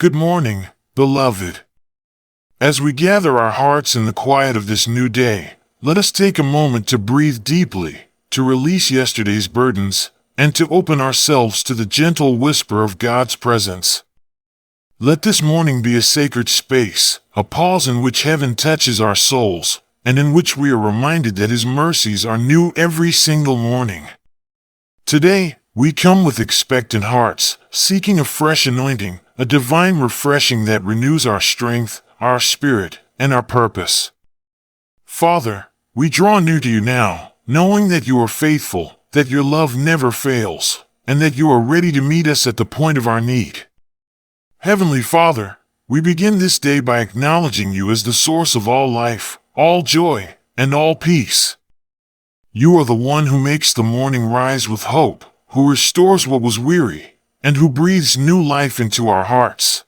Good morning, beloved. As we gather our hearts in the quiet of this new day, let us take a moment to breathe deeply, to release yesterday's burdens, and to open ourselves to the gentle whisper of God's presence. Let this morning be a sacred space, a pause in which heaven touches our souls, and in which we are reminded that His mercies are new every single morning. Today, we come with expectant hearts, seeking a fresh anointing, a divine refreshing that renews our strength, our spirit, and our purpose. Father, we draw near to you now, knowing that you are faithful, that your love never fails, and that you are ready to meet us at the point of our need. Heavenly Father, we begin this day by acknowledging you as the source of all life, all joy, and all peace. You are the one who makes the morning rise with hope, who restores what was weary, and who breathes new life into our hearts.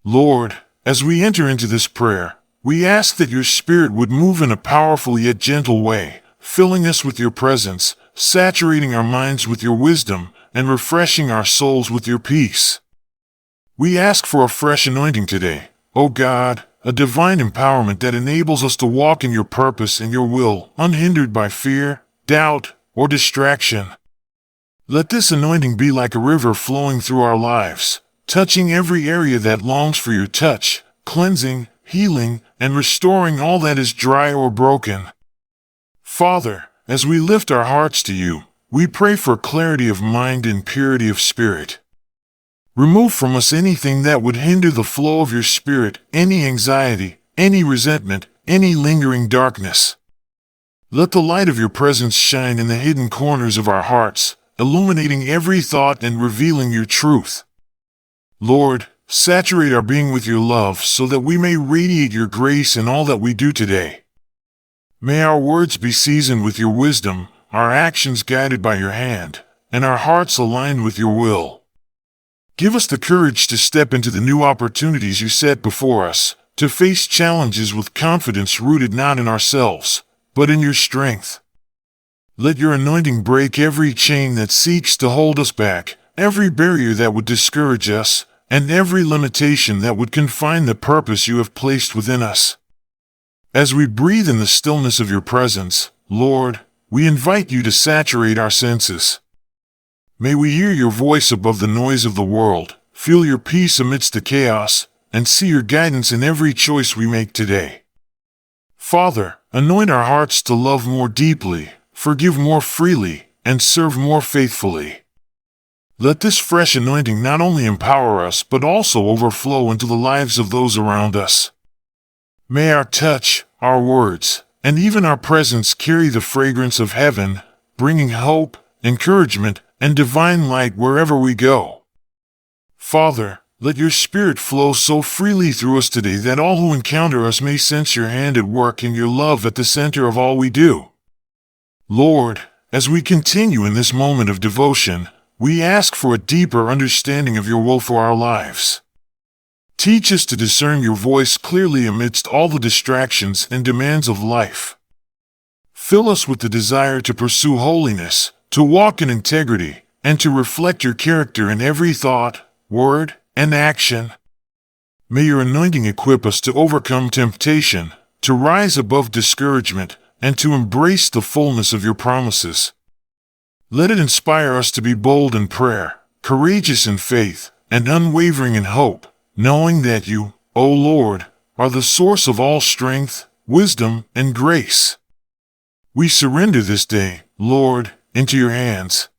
Lord, as we enter into this prayer, we ask that your Spirit would move in a powerful yet gentle way, filling us with your presence, saturating our minds with your wisdom, and refreshing our souls with your peace. We ask for a fresh anointing today, O God, a divine empowerment that enables us to walk in your purpose and your will, unhindered by fear, doubt, or distraction. Let this anointing be like a river flowing through our lives, touching every area that longs for your touch, cleansing, healing, and restoring all that is dry or broken. Father, as we lift our hearts to you, we pray for clarity of mind and purity of spirit. Remove from us anything that would hinder the flow of your Spirit, any anxiety, any resentment, any lingering darkness. Let the light of your presence shine in the hidden corners of our hearts, illuminating every thought and revealing your truth. Lord, saturate our being with your love so that we may radiate your grace in all that we do today. May our words be seasoned with your wisdom, our actions guided by your hand, and our hearts aligned with your will. Give us the courage to step into the new opportunities you set before us, to face challenges with confidence rooted not in ourselves, but in your strength. Let your anointing break every chain that seeks to hold us back, every barrier that would discourage us, and every limitation that would confine the purpose you have placed within us. As we breathe in the stillness of your presence, Lord, we invite you to saturate our senses. May we hear your voice above the noise of the world, feel your peace amidst the chaos, and see your guidance in every choice we make today. Father, anoint our hearts to love more deeply, forgive more freely, and serve more faithfully. Let this fresh anointing not only empower us but also overflow into the lives of those around us. May our touch, our words, and even our presence carry the fragrance of heaven, bringing hope, encouragement, and divine light wherever we go. Father, let your Spirit flow so freely through us today that all who encounter us may sense your hand at work and your love at the center of all we do. Lord, as we continue in this moment of devotion, we ask for a deeper understanding of your will for our lives. Teach us to discern your voice clearly amidst all the distractions and demands of life. Fill us with the desire to pursue holiness, to walk in integrity, and to reflect your character in every thought, word, and action. May your anointing equip us to overcome temptation, to rise above discouragement, and to embrace the fullness of your promises. Let it inspire us to be bold in prayer, courageous in faith, and unwavering in hope, knowing that you, O Lord, are the source of all strength, wisdom, and grace. We surrender this day, Lord, into your hands.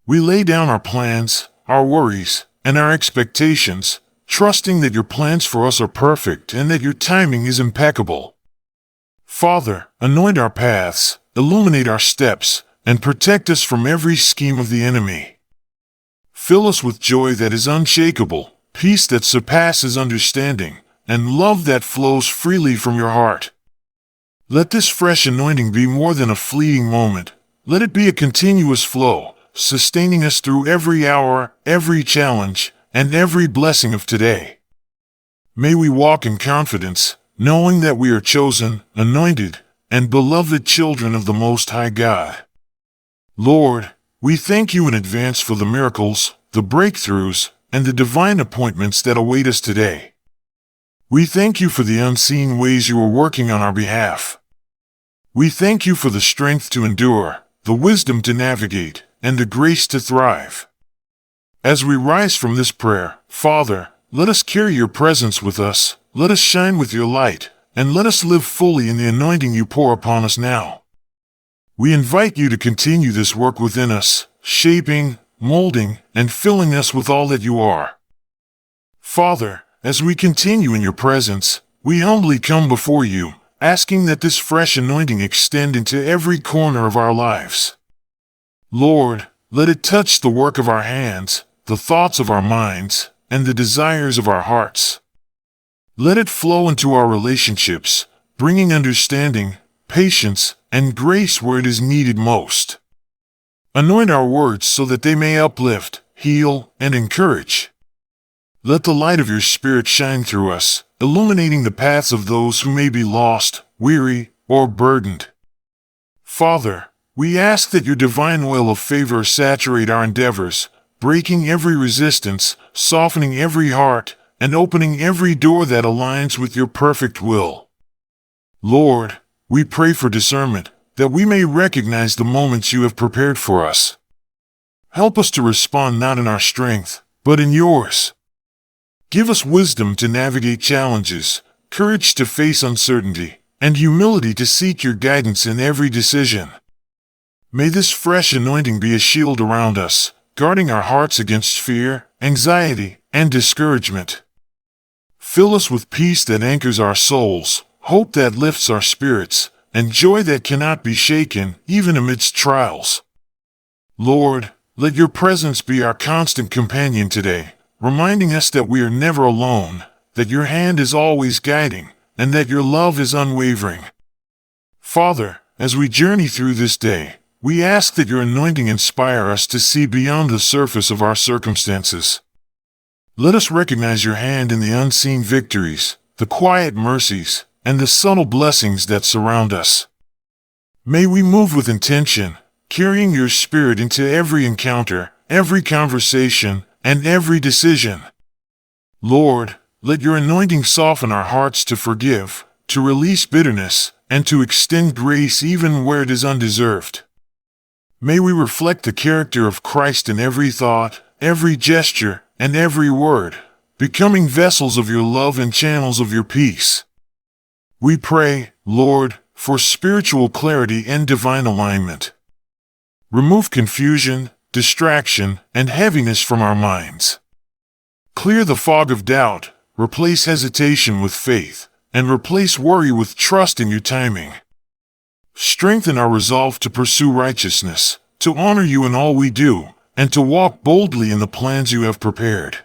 We lay down our plans, our worries, and our expectations, trusting that your plans for us are perfect and that your timing is impeccable. Father, anoint our paths, illuminate our steps, and protect us from every scheme of the enemy. Fill us with joy that is unshakable, peace that surpasses understanding, and love that flows freely from your heart. Let this fresh anointing be more than a fleeting moment. Let it be a continuous flow, sustaining us through every hour, every challenge, and every blessing of today. May we walk in confidence, knowing that we are chosen, anointed, and beloved children of the Most High God. Lord, we thank you in advance for the miracles, the breakthroughs, and the divine appointments that await us today. We thank you for the unseen ways you are working on our behalf. We thank you for the strength to endure, the wisdom to navigate, and the grace to thrive. As we rise from this prayer, Father, let us carry your presence with us, let us shine with your light, and let us live fully in the anointing you pour upon us now. We invite you to continue this work within us, shaping, molding, and filling us with all that you are. Father, as we continue in your presence, we humbly come before you, asking that this fresh anointing extend into every corner of our lives. Lord, let it touch the work of our hands, the thoughts of our minds, and the desires of our hearts. Let it flow into our relationships, bringing understanding, patience, and grace where it is needed most. Anoint our words so that they may uplift, heal, and encourage. Let the light of your Spirit shine through us, illuminating the paths of those who may be lost, weary, or burdened. Father, we ask that your divine oil of favor saturate our endeavors, breaking every resistance, softening every heart, and opening every door that aligns with your perfect will. Lord, we pray for discernment, that we may recognize the moments you have prepared for us. Help us to respond not in our strength, but in yours. Give us wisdom to navigate challenges, courage to face uncertainty, and humility to seek your guidance in every decision. May this fresh anointing be a shield around us, guarding our hearts against fear, anxiety, and discouragement. Fill us with peace that anchors our souls, hope that lifts our spirits, and joy that cannot be shaken, even amidst trials. Lord, let your presence be our constant companion today, reminding us that we are never alone, that your hand is always guiding, and that your love is unwavering. Father, as we journey through this day, we ask that your anointing inspire us to see beyond the surface of our circumstances. Let us recognize your hand in the unseen victories, the quiet mercies, and the subtle blessings that surround us. May we move with intention, carrying your Spirit into every encounter, every conversation, and every decision. Lord, let your anointing soften our hearts to forgive, to release bitterness, and to extend grace even where it is undeserved. May we reflect the character of Christ in every thought, every gesture, and every word, becoming vessels of your love and channels of your peace. We pray, Lord, for spiritual clarity and divine alignment. Remove confusion, distraction, and heaviness from our minds. Clear the fog of doubt, replace hesitation with faith, and replace worry with trust in your timing. Strengthen our resolve to pursue righteousness, to honor you in all we do, and to walk boldly in the plans you have prepared.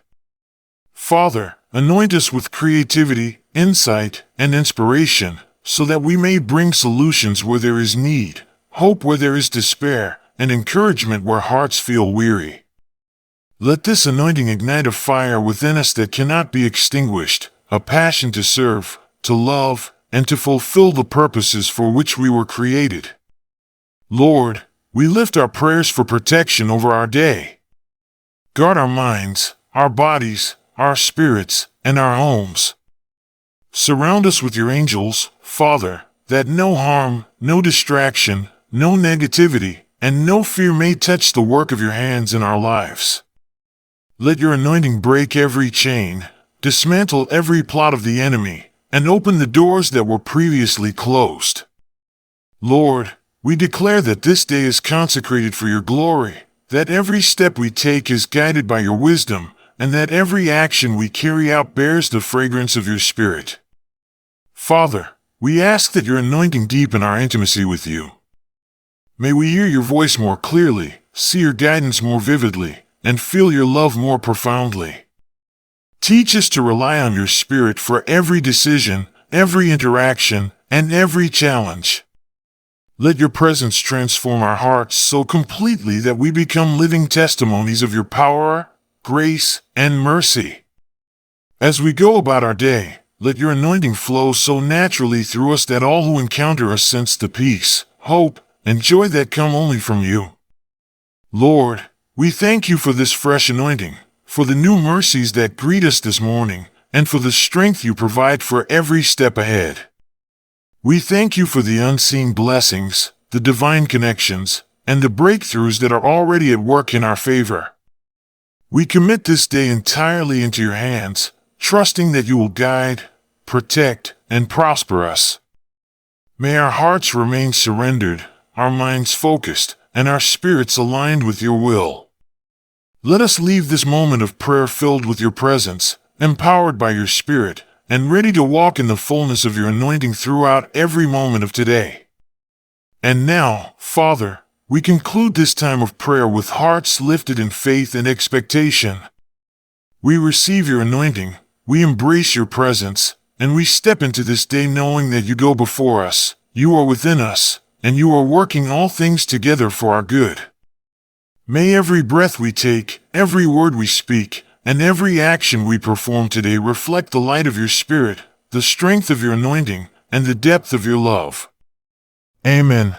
Father, anoint us with creativity, insight, and inspiration, so that we may bring solutions where there is need, hope where there is despair, and encouragement where hearts feel weary. Let this anointing ignite a fire within us that cannot be extinguished, a passion to serve, to love, and to fulfill the purposes for which we were created. Lord, we lift our prayers for protection over our day. Guard our minds, our bodies, our spirits, and our homes. Surround us with your angels, Father, that no harm, no distraction, no negativity, and no fear may touch the work of your hands in our lives. Let your anointing break every chain, dismantle every plot of the enemy, and open the doors that were previously closed. Lord, we declare that this day is consecrated for your glory, that every step we take is guided by your wisdom, and that every action we carry out bears the fragrance of your Spirit. Father, we ask that your anointing deepen our intimacy with you. May we hear your voice more clearly, see your guidance more vividly, and feel your love more profoundly. Teach us to rely on your Spirit for every decision, every interaction, and every challenge. Let your presence transform our hearts so completely that we become living testimonies of your power, grace, and mercy. As we go about our day, let your anointing flow so naturally through us that all who encounter us sense the peace, hope, and joy that come only from you. Lord, we thank you for this fresh anointing, for the new mercies that greet us this morning, and for the strength you provide for every step ahead. We thank you for the unseen blessings, the divine connections, and the breakthroughs that are already at work in our favor. We commit this day entirely into your hands, trusting that you will guide, protect, and prosper us. May our hearts remain surrendered, our minds focused, and our spirits aligned with your will. Let us leave this moment of prayer filled with your presence, empowered by your Spirit, and ready to walk in the fullness of your anointing throughout every moment of today. And now, Father, we conclude this time of prayer with hearts lifted in faith and expectation. We receive your anointing, we embrace your presence, and we step into this day knowing that you go before us, you are within us, and you are working all things together for our good. May every breath we take, every word we speak, and every action we perform today reflect the light of your Spirit, the strength of your anointing, and the depth of your love. Amen.